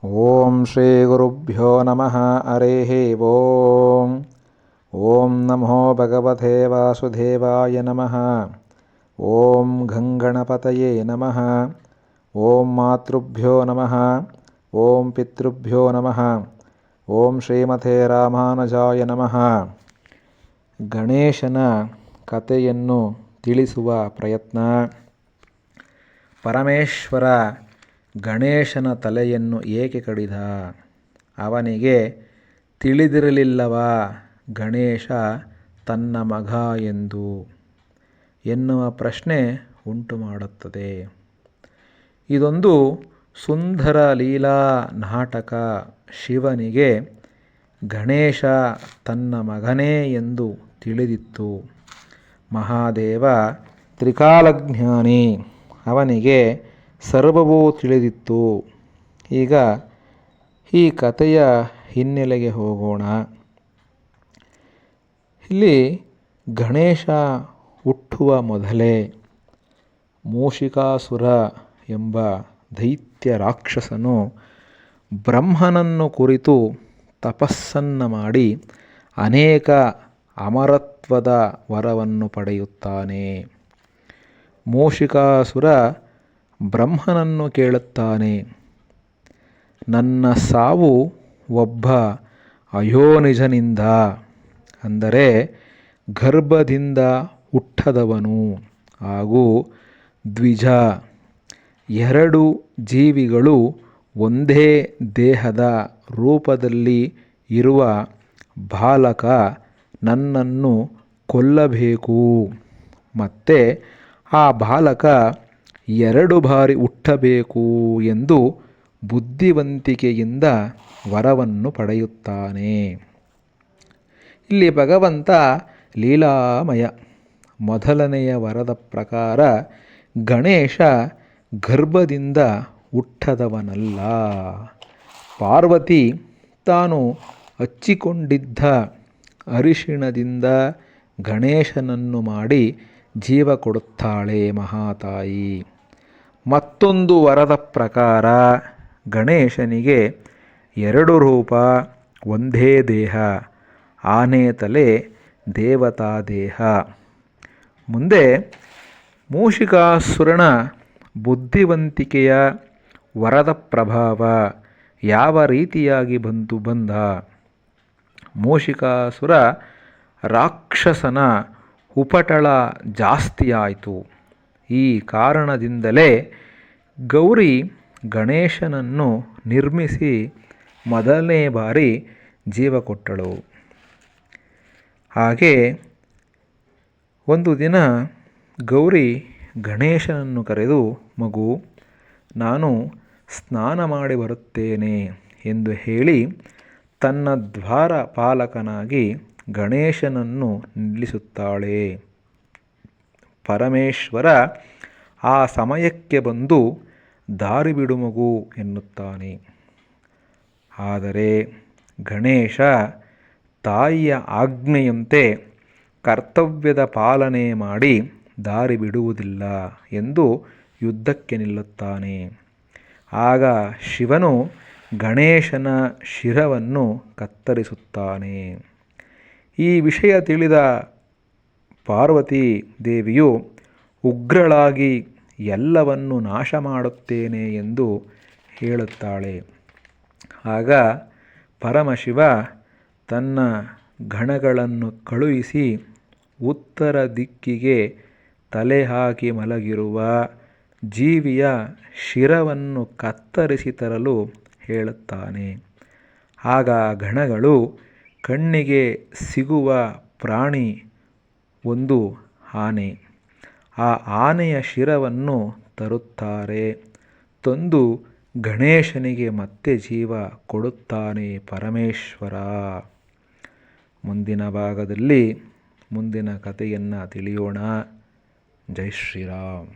ಓಂ ಶ್ರೀ ಗುರುಭ್ಯೋ ನಮಃ ಹರೇ ಓಂ. ಓಂ ನಮೋ ಭಗವತೆ ವಾಸುದೇವಾಯ ನಮಃ. ಓಂ ಗಂಗಣಪತಯೇ ನಮಃ. ಓಂ ಮಾತೃಭ್ಯೋ ನಮಃ. ಓಂ ಪಿತೃಭ್ಯೋ ನಮಃ. ಓಂ ಶ್ರೀಮತೆ ರಾಮಾನುಜಾಯ ನಮಃ. ಗಣೇಶನ ಕಥೆಯನ್ನು ತಿಳಿಸುವ ಪ್ರಯತ್ನ. ಪರಮೇಶ್ವರ ಗಣೇಶನ ತಲೆಯನ್ನು ಏಕೆ ಕಡಿದ? ಅವನಿಗೆ ತಿಳಿದಿರಲಿಲ್ಲವಾ ಗಣೇಶ ತನ್ನ ಮಗ ಎಂದು ಎನ್ನುವ ಪ್ರಶ್ನೆ ಉಂಟು ಮಾಡುತ್ತದೆ. ಇದೊಂದು ಸುಂದರ ಲೀಲಾ ನಾಟಕ. ಶಿವನಿಗೆ ಗಣೇಶ ತನ್ನ ಮಗನೇ ಎಂದು ತಿಳಿದಿತ್ತು. ಮಹಾದೇವ ತ್ರಿಕಾಲಜ್ಞಾನಿ, ಅವನಿಗೆ ಸರ್ವವೂ ತಿಳಿದಿತ್ತು. ಈಗ ಈ ಕಥೆಯ ಹಿನ್ನೆಲೆಗೆ ಹೋಗೋಣ. ಇಲ್ಲಿ ಗಣೇಶ ಹುಟ್ಟುವ ಮೊದಲೇ ಮೂಷಿಕಾಸುರ ಎಂಬ ದೈತ್ಯ ರಾಕ್ಷಸನು ಬ್ರಹ್ಮನನ್ನು ಕುರಿತು ತಪಸ್ಸನ್ನು ಮಾಡಿ ಅನೇಕ ಅಮರತ್ವದ ವರವನ್ನು ಪಡೆಯುತ್ತಾನೆ. ಮೂಷಿಕಾಸುರ ಬ್ರಹ್ಮನನ್ನು ಕೇಳುತ್ತಾನೆ, ನನ್ನ ಸಾವು ಒಬ್ಬ ಅಯೋನಿಜನಿಂದ, ಅಂದರೆ ಗರ್ಭದಿಂದ ಹುಟ್ಟದವನು ಹಾಗೂ ದ್ವಿಜ, ಎರಡು ಜೀವಿಗಳು ಒಂದೇ ದೇಹದ ರೂಪದಲ್ಲಿ ಇರುವ ಬಾಲಕ ನನ್ನನ್ನು ಕೊಲ್ಲಬೇಕು. ಮತ್ತು ಆ ಬಾಲಕ 2 ಬಾರಿ ಹುಟ್ಟಬೇಕು ಎಂದು ಬುದ್ಧಿವಂತಿಕೆಯಿಂದ ವರವನ್ನು ಪಡೆಯುತ್ತಾನೆ. ಇಲ್ಲಿ ಭಗವಂತ ಲೀಲಾಮಯ. ಮೊದಲನೆಯ ವರದ ಪ್ರಕಾರ ಗಣೇಶ ಗರ್ಭದಿಂದ ಹುಟ್ಟದವನಲ್ಲ. ಪಾರ್ವತಿ ತಾನು ಹಚ್ಚಿಕೊಂಡಿದ್ದ ಅರಿಶಿಣದಿಂದ ಗಣೇಶನನ್ನು ಮಾಡಿ ಜೀವ ಕೊಡುತ್ತಾಳೆ ಮಹಾತಾಯಿ. ಮತ್ತೊಂದು ವರದ ಪ್ರಕಾರ ಗಣೇಶನಿಗೆ 2 ರೂಪ, ಒಂದೇ ದೇಹ, ಆನೆ ತಲೆ, ದೇವತಾ ದೇಹ. ಮುಂದೆ ಮೂಷಿಕಾಸುರನ ಬುದ್ಧಿವಂತಿಕೆಯ ವರದ ಪ್ರಭಾವ ಯಾವ ರೀತಿಯಾಗಿ ಬಂದ? ಮೂಷಿಕಾಸುರ ರಾಕ್ಷಸನ ಉಪಟಳ ಜಾಸ್ತಿಯಾಯಿತು. ಈ ಕಾರಣದಿಂದಲೇ ಗೌರಿ ಗಣೇಶನನ್ನು ನಿರ್ಮಿಸಿ ಮೊದಲನೇ ಬಾರಿ ಜೀವ ಕೊಟ್ಟಳು. ಹಾಗೆ ಒಂದು ದಿನ ಗೌರಿ ಗಣೇಶನನ್ನು ಕರೆದು, ಮಗು, ನಾನು ಸ್ನಾನ ಮಾಡಿ ಬರುತ್ತೇನೆ ಎಂದು ಹೇಳಿ ತನ್ನ ದ್ವಾರಪಾಲಕನಾಗಿ ಗಣೇಶನನ್ನು ನಿಲ್ಲಿಸುತ್ತಾಳೆ. ಪರಮೇಶ್ವರ ಆ ಸಮಯಕ್ಕೆ ಬಂದು ದಾರಿ ಬಿಡು ಮಗು ಎನ್ನುತ್ತಾನೆ. ಆದರೆ ಗಣೇಶ ತಾಯಿಯ ಆಜ್ಞೆಯಂತೆ ಕರ್ತವ್ಯದ ಪಾಲನೆ ಮಾಡಿ ದಾರಿ ಬಿಡುವುದಿಲ್ಲ ಎಂದು ಯುದ್ಧಕ್ಕೆ ನಿಲ್ಲುತ್ತಾನೆ. ಆಗ ಶಿವನು ಗಣೇಶನ ಶಿರವನ್ನು ಕತ್ತರಿಸುತ್ತಾನೆ. ಈ ವಿಷಯ ತಿಳಿದ ಪಾರ್ವತಿ ದೇವಿಯು ಉಗ್ರಳಾಗಿ ಎಲ್ಲವನ್ನು ನಾಶ ಮಾಡುತ್ತೇನೆ ಎಂದು ಹೇಳುತ್ತಾಳೆ. ಆಗ ಪರಮಶಿವ ತನ್ನ ಗಣಗಳನ್ನು ಕಳುಹಿಸಿ ಉತ್ತರ ದಿಕ್ಕಿಗೆ ತಲೆ ಹಾಕಿ ಮಲಗಿರುವ ಜೀವಿಯ ಶಿರವನ್ನು ಕತ್ತರಿಸಿ ತರಲು ಹೇಳುತ್ತಾನೆ. ಆಗ ಗಣಗಳು ಕಣ್ಣಿಗೆ ಸಿಗುವ ಪ್ರಾಣಿ ಒಂದು ಆನೆ. ಆ ಆನೆಯ ಶಿರವನ್ನು ತರುತ್ತಾರೆ. ತಂದು ಗಣೇಶನಿಗೆ ಮತ್ತೆ ಜೀವ ಕೊಡುತ್ತಾನೆ ಪರಮೇಶ್ವರ. ಮುಂದಿನ ಭಾಗದಲ್ಲಿ ಮುಂದಿನ ಕಥೆಯನ್ನು ತಿಳಿಯೋಣ. ಜೈ ಶ್ರೀರಾಮ್.